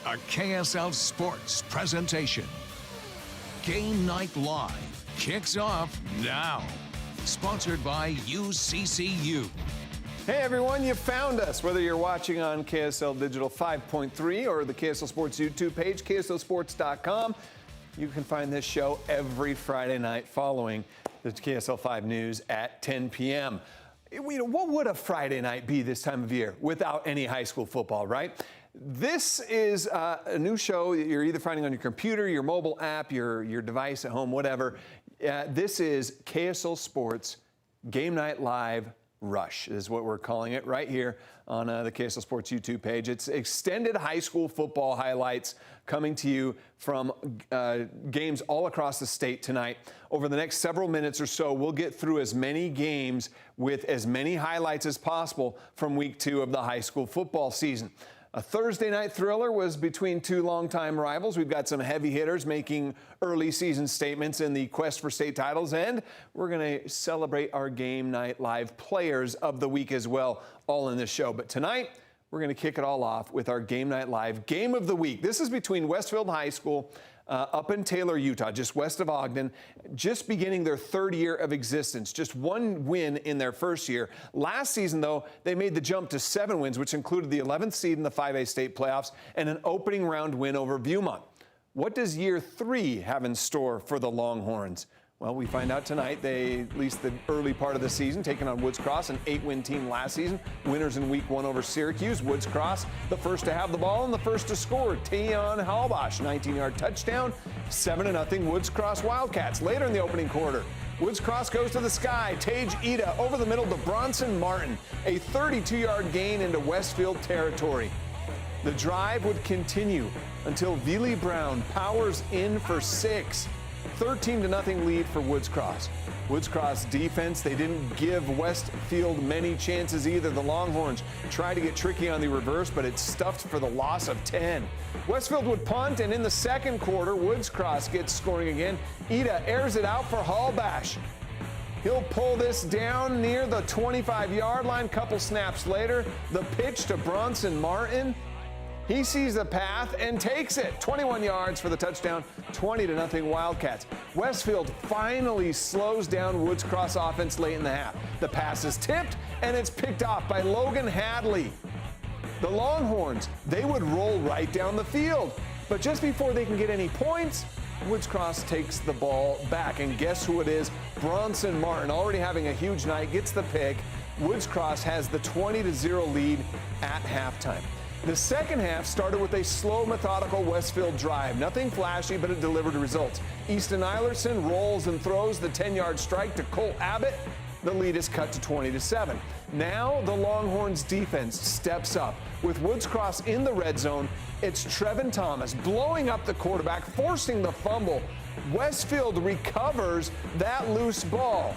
A KSL Sports presentation. Game Night Live kicks off now. Sponsored by UCCU. Hey everyone, you found us. Whether you're watching on KSL Digital 5.3 or the KSL Sports YouTube page, KSLSports.com, you can find this show every Friday night following the KSL 5 News at 10 p.m. What would a Friday night be this time of year without any high school football, right? This is a new show you're either finding on your computer, your mobile app, your device at home, whatever. This is KSL Sports Game Night Live Rush is what we're calling it right here on the KSL Sports YouTube page. It's extended high school football highlights coming to you from games all across the state tonight. Over the next several minutes or so, we'll get through as many games with as many highlights as possible from week 2 of the high school football season. A Thursday night thriller was between two longtime rivals. We've got some heavy hitters making early season statements in the quest for state titles, and we're going to celebrate our Game Night Live players of the week as well, all in this show. But tonight, we're going to kick it all off with our Game Night Live Game of the Week. This is between Westfield High School up in Taylor, Utah, just west of Ogden, just beginning their 3rd year of existence, just 1 win in their 1st year. Last season, though, they made the jump to 7 wins, which included the 11th seed in the 5A state playoffs and an opening round win over Viewmont. What does year 3 have in store for the Longhorns? Well, we find out tonight. They, at least the early part of the season, taking on Woods Cross, an 8-win team last season. Winners in week 1 over Syracuse. Woods Cross, the first to have the ball and the first to score. Tayon Halbosh, 19-yard touchdown, 7-0 Woods Cross Wildcats. Later in the opening quarter, Woods Cross goes to the sky. Tage Ida over the middle to Bronson Martin, a 32-yard gain into Westfield territory. The drive would continue until Vili Brown powers in for 6. 13-0 lead for Woods Cross. Woods Cross defense, they didn't give Westfield many chances either. The Longhorns tried to get tricky on the reverse, but it's stuffed for the loss of 10. Westfield would punt, and in the 2nd quarter, Woods Cross gets scoring again. Ida airs it out for Halbosh. He'll pull this down near the 25-yard line. Couple snaps later, the pitch to Bronson Martin. He sees the path and takes it. 21 yards for the touchdown, 20-0 Wildcats. Westfield finally slows down Woods Cross offense late in the half. The pass is tipped, and it's picked off by Logan Hadley. The Longhorns, they would roll right down the field. But just before they can get any points, Woods Cross takes the ball back. And guess who it is? Bronson Martin, already having a huge night, gets the pick. Woods Cross has the 20-0 lead at halftime. The second half started with a slow, methodical Westfield drive. Nothing flashy, but it delivered results. Easton Eilertson rolls and throws the 10-yard strike to Colt Abbott. The lead is cut to 20-7. Now the Longhorns defense steps up. With Woods Cross in the red zone, it's Trevin Thomas blowing up the quarterback, forcing the fumble. Westfield recovers that loose ball.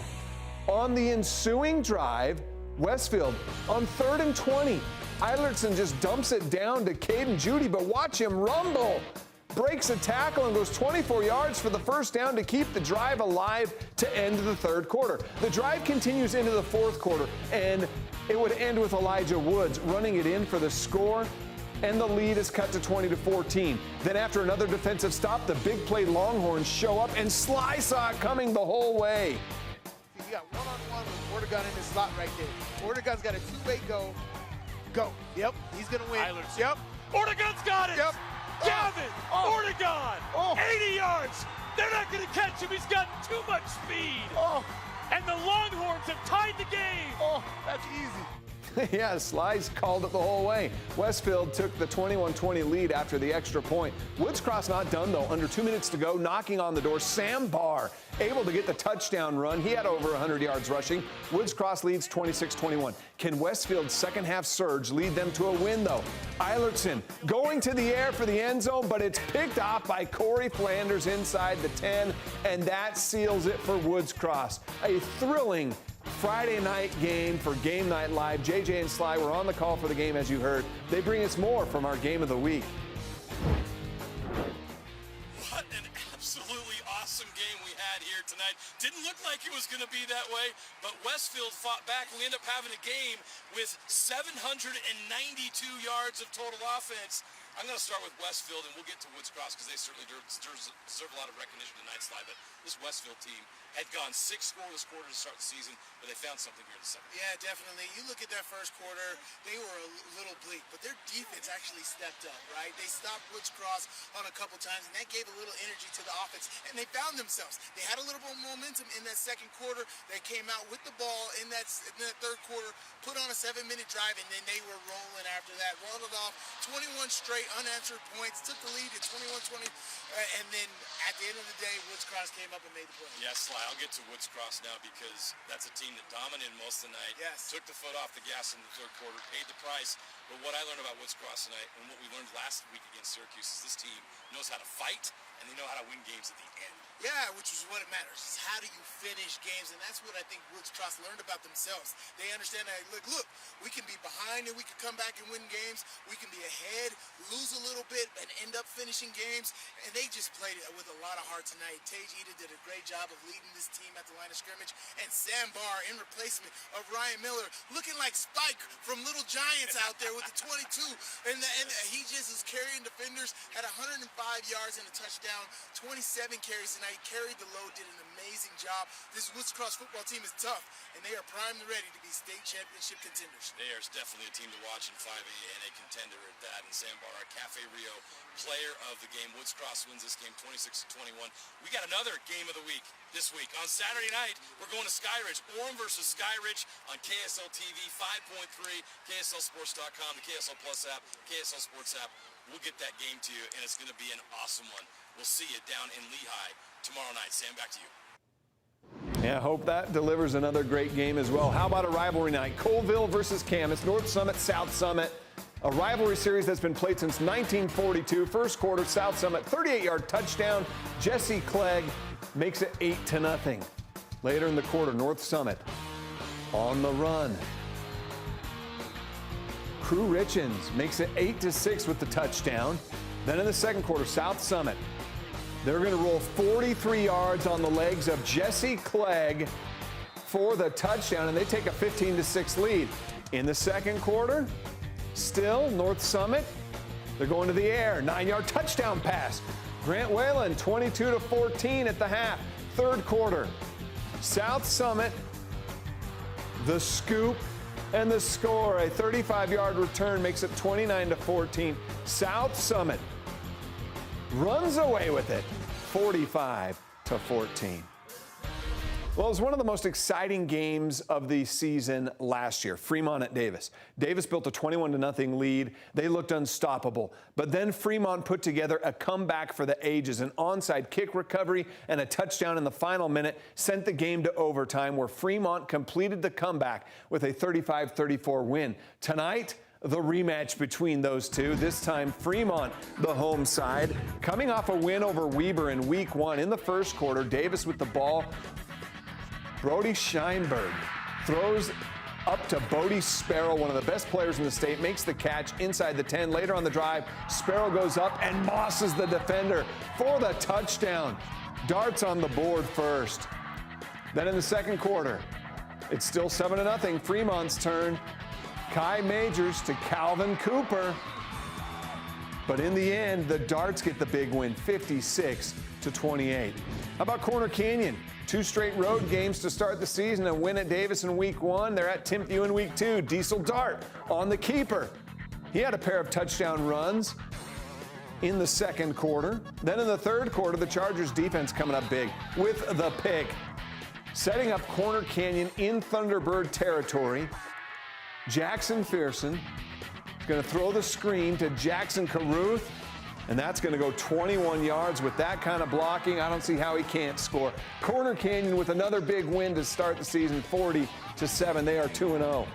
On the ensuing drive, Westfield on 3rd and 20. Eilertson just dumps it down to Caden Judy, but watch him rumble. Breaks a tackle and goes 24 yards for the first down to keep the drive alive to end the 3rd quarter. The drive continues into the 4th quarter, and it would end with Elijah Woods running it in for the score, and the lead is cut to 20-14. Then after another defensive stop, the big play Longhorns show up, and Sly saw it coming the whole way. You got one-on-one with Ortegon in the slot right there. Ortegon's got a 2-way go. Go. Yep. He's going to win. Eilertson. Yep. Ortegon's got it. Yep. Gavin. Ortegon. 80 yards. They're not going to catch him. He's got too much speed. And the Longhorns have tied the game. That's easy. Yeah, Sly's called it the whole way. Westfield took the 21-20 lead after the extra point. Woods Cross not done, though. Under 2 minutes to go, knocking on the door. Sam Barr able to get the touchdown run. He had over 100 yards rushing. Woods Cross leads 26-21. Can Westfield's second half surge lead them to a win, though? Eilertson going to the air for the end zone, but it's picked off by Corey Flanders inside the 10, and that seals it for Woods Cross. A thrilling Friday night game for Game Night Live. JJ and Sly were on the call for the game, as you heard. They bring us more from our Game of the Week. What an absolutely awesome game we had here tonight. night. Didn't look like it was going to be that way, but Westfield fought back. We end up having a game with 792 yards of total offense. I'm going to start with Westfield, and we'll get to Woods Cross because they certainly deserve a lot of recognition tonight, Sly. But this Westfield team had gone 6 scoreless quarters to start the season, but they found something here in the second. Yeah, definitely. You look at that first quarter, they were a little bleak, but their defense actually stepped up, right? They stopped Woods Cross on a couple times, and that gave a little energy to the offense, and they found themselves. They had a little bit of momentum in that second quarter. They came out with the ball in that third quarter, put on a 7-minute drive, and then they were rolling after that. Rolled it off, 21 straight unanswered points, took the lead at 21-20, and then at the end of the day, Woods Cross came up and made the play. Yes, Sly, I'll get to Woods Cross now because that's a team that dominated most of the night. Yes. Took the foot off the gas in the third quarter, paid the price. But what I learned about Woods Cross tonight and what we learned last week against Syracuse is this team knows how to fight and they know how to win games at the end. Yeah, which is what it matters. Is how do you finish games? And that's what I think Woods Cross learned about themselves. They understand that, look, we can be behind and we can come back and win games. We can be ahead, lose a little bit, and end up finishing games. And they just played it with a lot of heart tonight. Tage Eda did a great job of leading this team at the line of scrimmage. And Sam Barr, in replacement of Ryan Miller, looking like Spike from Little Giants out there with the 22. And he just is carrying defenders, had 105 yards and a touchdown, 27 carries tonight. Carried the load, did an amazing job. This Woods Cross football team is tough, and they are primed and ready to be state championship contenders. They are definitely a team to watch in 5A and a contender at that. And Sam Barr, Cafe Rio, player of the game. Woods Cross wins this game 26-21. We got another game of the week this week. On Saturday night, we're going to Skyridge. Orem versus Skyridge on KSL TV, 5.3, KSLSports.com, the KSL Plus app, KSL Sports app. We'll get that game to you, and it's going to be an awesome one. We'll see you down in Lehigh tomorrow night. Sam, back to you. Yeah, hope that delivers another great game as well. How about a rivalry night? Colville versus Camas, North Summit, South Summit. A rivalry series that's been played since 1942. First quarter, South Summit, 38-yard touchdown. Jesse Clegg makes it 8-0. Later in the quarter, North Summit on the run. Crew Richens makes it 8-6 with the touchdown. Then in the second quarter, South Summit, they're going to roll 43 yards on the legs of Jesse Clegg for the touchdown, and they take a 15-6 lead. In the second quarter, still North Summit, they're going to the air. 9-yard touchdown pass. Grant Whalen, 22-14 at the half. Third quarter, South Summit, the scoop and the score. A 35-yard return makes it 29-14. South Summit runs away with it, 45-14. Well, it was one of the most exciting games of the season last year. Fremont at Davis. Davis built a 21-0 lead. They looked unstoppable. But then Fremont put together a comeback for the ages. An onside kick recovery and a touchdown in the final minute sent the game to overtime, where Fremont completed the comeback with a 35-34 win. Tonight, the rematch between those two. This time, Fremont, the home side, coming off a win over Weber in week 1. In the first quarter, Davis with the ball. Brody Scheinberg throws up to Bodie Sparrow, one of the best players in the state, makes the catch inside the 10. Later on the drive, Sparrow goes up and mosses the defender for the touchdown. Darts on the board first. Then in the second quarter, it's still 7-0. Fremont's turn. Kai Majors to Calvin Cooper. But in the end, the Darts get the big win, 56-28. How about Corner Canyon? 2 straight road games to start the season, and win at Davis in week 1. They're at Timpview in week 2. Diesel Dart on the keeper. He had a pair of touchdown runs in the second quarter. Then in the third quarter, the Chargers defense coming up big with the pick. Setting up Corner Canyon in Thunderbird territory. Jackson Fearson is going to throw the screen to Jackson Caruth, and that's going to go 21 yards. With that kind of blocking, I don't see how he can't score. Corner Canyon with another big win to start the season, 40-7. They are 2-0.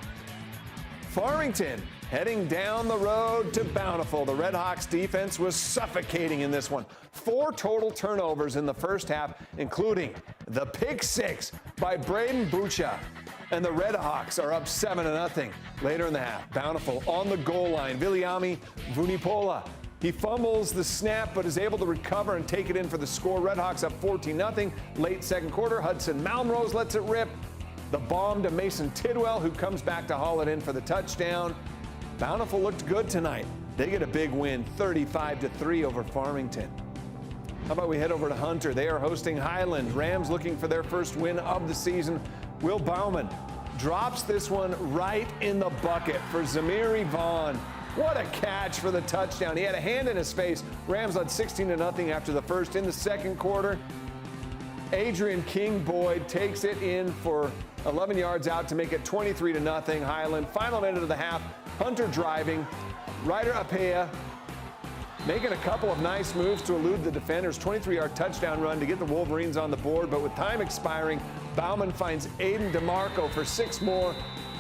Farmington heading down the road to Bountiful. The Red Hawks defense was suffocating in this one. 4 total turnovers in the first half, including the pick 6 by Braden Bucha. And the Red Hawks are up 7-0 later in the half. Bountiful on the goal line. Viliami Vunipola. He fumbles the snap, but is able to recover and take it in for the score. Redhawks up 14-0. Late second quarter, Hudson Malmrose lets it rip. The bomb to Mason Tidwell, who comes back to haul it in for the touchdown. Bountiful looked good tonight. They get a big win, 35-3 over Farmington. How about we head over to Hunter? They are hosting Highland. Rams looking for their first win of the season. Will Bauman drops this one right in the bucket for Zamiri Vaughn. What a catch for the touchdown. He had a hand in his face. Rams led 16-0 after the first. In the second quarter, Adrian King Boyd takes it in for 11 yards out to make it 23-0 Highland. Final minute of the half, Hunter driving. Ryder Apea making a couple of nice moves to elude the defenders. 23-yard touchdown run to get the Wolverines on the board, but with time expiring, Bauman finds Aiden DeMarco for 6 more.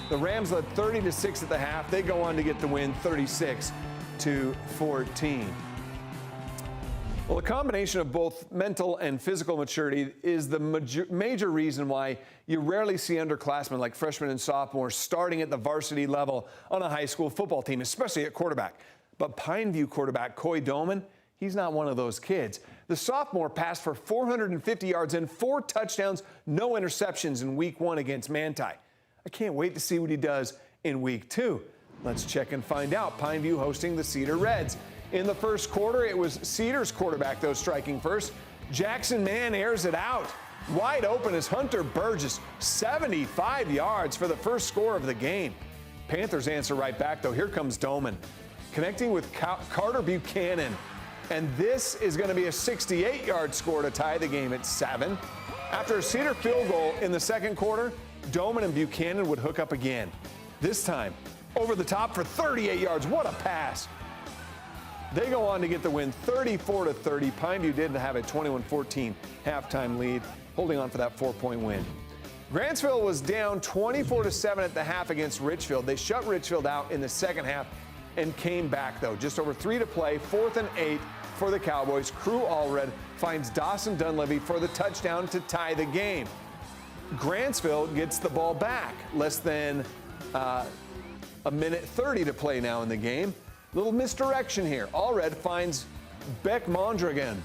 The Rams led 30-6 at the half. They go on to get the win, 36-14. Well, a combination of both mental and physical maturity is the major reason why you rarely see underclassmen like freshmen and sophomores starting at the varsity level on a high school football team, especially at quarterback. But Pineview quarterback Coy Doman, he's not one of those kids. The sophomore passed for 450 yards and 4 touchdowns, no interceptions in week 1 against Manti. I can't wait to see what he does in week 2. Let's check and find out. Pineview hosting the Cedar Reds. In the first quarter, it was Cedar's quarterback, though, striking first. Jackson Mann airs it out. Wide open is Hunter Burgess, 75 yards for the first score of the game. Panthers answer right back, though. Here comes Doman, connecting with Carter Buchanan. And this is going to be a 68-yard score to tie the game at 7. After a Cedar field goal in the second quarter, Doman and Buchanan would hook up again. This time, over the top for 38 yards. What a pass. They go on to get the win, 34-30. Pineview did have a 21-14 halftime lead, holding on for that 4-point win. Grantsville was down 24-7 at the half against Richfield. They shut Richfield out in the second half and came back, though. Just over 3 to play, 4th and 8 for the Cowboys. Crew Allred finds Dawson Dunleavy for the touchdown to tie the game. Grantsville gets the ball back. Less than a minute 30 to play now in the game. Little misdirection here. Allred finds Beck Mondragon.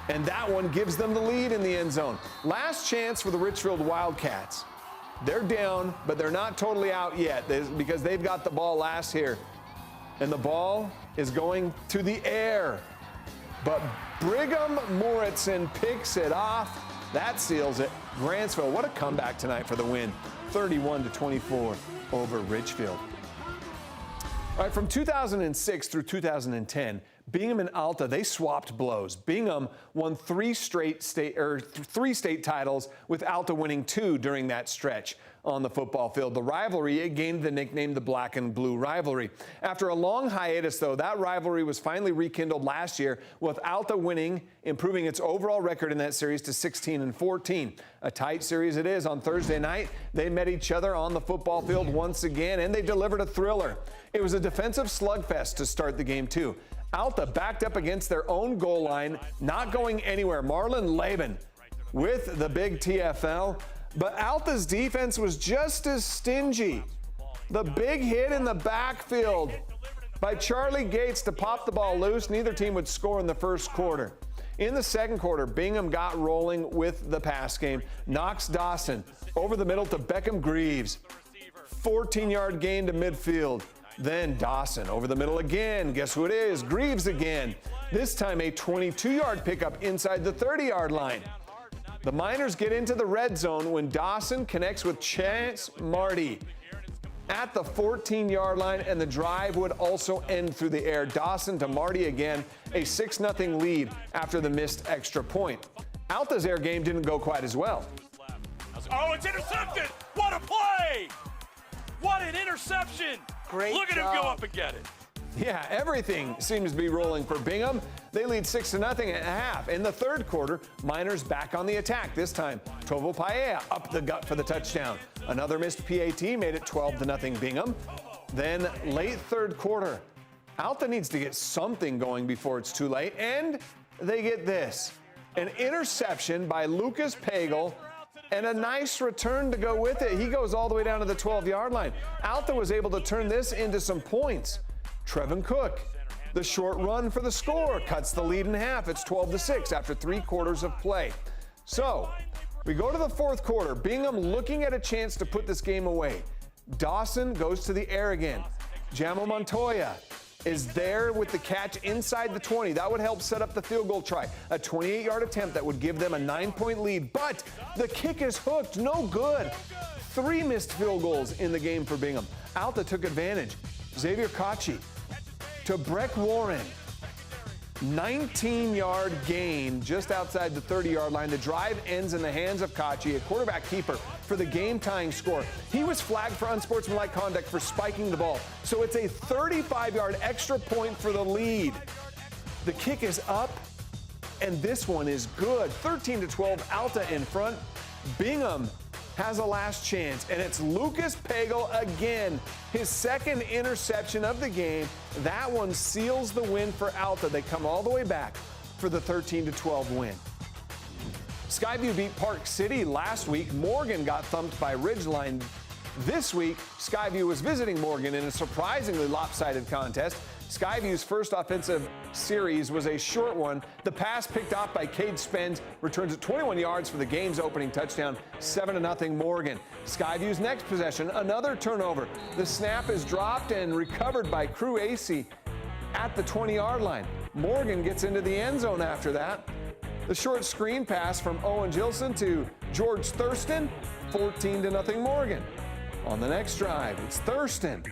And that one gives them the lead in the end zone. Last chance for the Richfield Wildcats. They're down, but they're not totally out yet because they've got the ball last here. And the ball is going to the air. But Brigham Moritzen picks it off. That seals it. Grantsville, what a comeback tonight for the win. 31-24 over Richfield. All right, from 2006 through 2010, Bingham and Alta, they swapped blows. Bingham won 3 state titles, with Alta winning 2 during that stretch on the football field. The rivalry, it gained the nickname the Black and Blue Rivalry. After a long hiatus, though, that rivalry was finally rekindled last year, with Alta winning, improving its overall record in that series to 16-14. A tight series it is. On Thursday night, they met each other on the football field once again, and they delivered a thriller. It was a defensive slugfest to start the game, too. Alta backed up against their own goal line, not going anywhere. Marlon Laban with the big TFL. But Alta's defense was just as stingy. The big hit in the backfield by Charlie Gates to pop the ball loose. Neither team would score in the first quarter. In the second quarter, Bingham got rolling with the pass game. Knox Dawson over the middle to Beckham Greaves. 14-yard gain to midfield. Then Dawson over the middle again. Guess who it is? Greaves again. This time a 22-yard pickup inside the 30-yard line. The Miners get into the red zone when Dawson connects with Chance Marty at the 14-yard line, and the drive would also end through the air. Dawson to Marty again, a 6-0 lead after the missed extra point. Alta's air game didn't go quite as well. Oh, it's intercepted! What a play! What an interception! Great Look at job. him go up and get it. Yeah, everything seems to be rolling for Bingham. They lead 6-0 at half. In the third quarter, Miners back on the attack. This time, Tovo Paella up the gut for the touchdown. Another missed PAT made it 12-0 Bingham. Then late third quarter, Alta needs to get something going before it's too late, and they get this. An interception by Lucas Pagel and a nice return to go with it. He goes all the way down to the 12-yard line. Alta was able to turn this into some points. Trevin Cook, The short run for the score cuts the lead in half. It's 12-6 after 3 quarters of play. So we go to the fourth quarter. Bingham looking at a chance to put this game away. Dawson goes to the air again. Jamo Montoya is there with the catch inside the 20. That would help set up the field goal try. A 28-yard attempt that would give them a 9-point lead. But the kick is hooked. No good. 3 missed field goals in the game for Bingham. Alta took advantage. Xavier Kachi to Breck Warren. 19-yard gain just outside the 30-yard line. The drive ends in the hands of Kachi, a quarterback keeper, for the game-tying score. He was flagged for unsportsmanlike conduct for spiking the ball. So it's a 35-yard extra point for the lead. The kick is up, and this one is good. 13-12, Alta in front. Bingham has a last chance, and it's Lucas Pagel again. His second interception of the game. That one seals the win for Alta. They come all the way back for the 13-12 win. Skyview beat Park City last week. Morgan got thumped by Ridgeline. This week, Skyview was visiting Morgan in a surprisingly lopsided contest. Skyview's first offensive series was a short one. The pass picked off by Cade Spence returns at 21 yards for the game's opening touchdown, 7-0 Morgan. Skyview's next possession, another turnover. The snap is dropped and recovered by Crew AC at the 20-yard line. Morgan gets into the end zone after that. The short screen pass from Owen Gilson to George Thurston, 14-0 Morgan. On the next drive, it's Thurston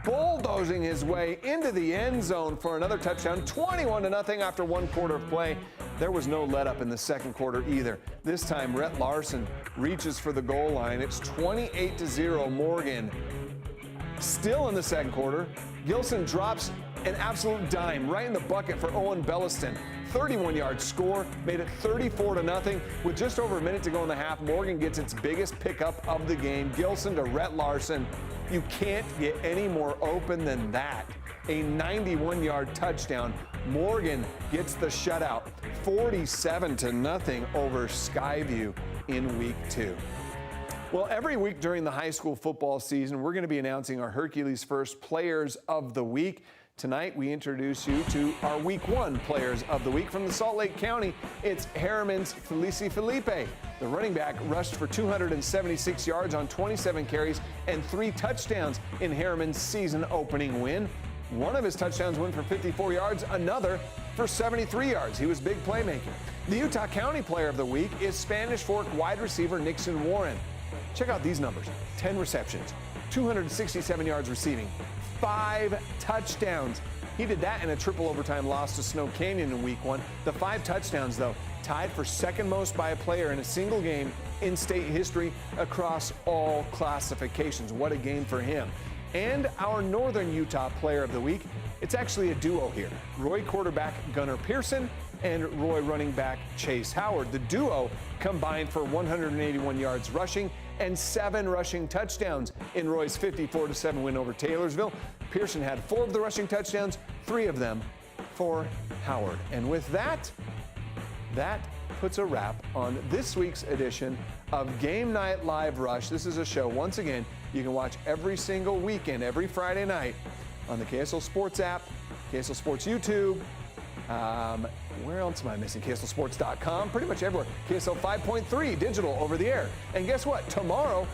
bulldozing his way into the end zone for another touchdown, 21-0 after 1 quarter of play. There was no let up in the second quarter either. This time, Rhett Larson reaches for the goal line. It's 28-0 Morgan. Still in the second quarter, Gilson drops an absolute dime right in the bucket for Owen Belliston. 31-yard score, made it 34-0. With just over a minute to go in the half, Morgan gets its biggest pickup of the game. Gilson to Rhett Larson. You can't get any more open than that. A 91-yard touchdown. Morgan gets the shutout, 47-0 over Skyview in week 2. Well, every week during the high school football season, we're going to be announcing our Hercules First Players of the Week. Tonight, we introduce you to our Week 1 Players of the Week. From the Salt Lake County, it's Harriman's Felici Felipe. The running back rushed for 276 yards on 27 carries and 3 touchdowns in Harriman's season-opening win. One of his touchdowns went for 54 yards, another for 73 yards. He was big playmaking. The Utah County Player of the Week is Spanish Fork wide receiver Nixon Warren. Check out these numbers. 10 receptions, 267 yards receiving, 5 touchdowns. He did that in a triple overtime loss to Snow Canyon in week 1. The 5 touchdowns, though, tied for second most by a player in a single game in state history across all classifications. What a game for him. And our Northern Utah Player of the Week, it's actually a duo here. Roy quarterback Gunnar Pearson and Roy running back Chase Howard. The duo combined for 181 yards rushing and 7 rushing touchdowns in Roy's 54-7 win over Taylorsville. Pearson had 4 of the rushing touchdowns, 3 of them for Howard. And with that, that puts a wrap on this week's edition of Game Night Live Rush. This is a show, once again, you can watch every single weekend, every Friday night on the KSL Sports app, KSL Sports YouTube. Where else am I missing? KSLSports.com, pretty much everywhere. KSL 5.3 digital over the air. And guess what? Tomorrow,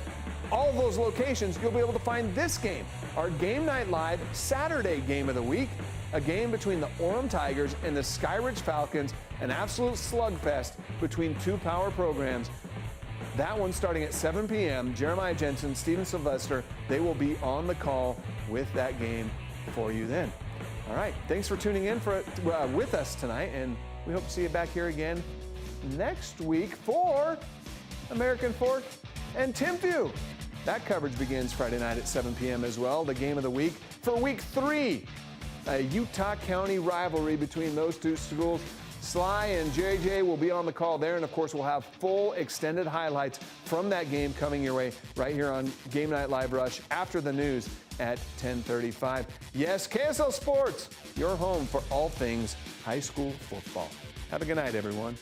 all of those locations, you'll be able to find this game, our Game Night Live Saturday game of the week, a game between the Orem Tigers and the Skyridge Falcons, an absolute slugfest between 2 power programs. That one starting at 7 p.m. Jeremiah Jensen, Steven Sylvester, they will be on the call with that game for you then. All right, thanks for tuning in with us tonight, and we hope to see you back here again next week for American Fork and Timpview. That coverage begins Friday night at 7 p.m. as well, the game of the week for week 3. A Utah County rivalry between those 2 schools. Sly and JJ will be on the call there, and of course we'll have full extended highlights from that game coming your way right here on Game Night Live Rush after the news at 10:35. Yes, KSL Sports, your home for all things high school football. Have a good night, everyone.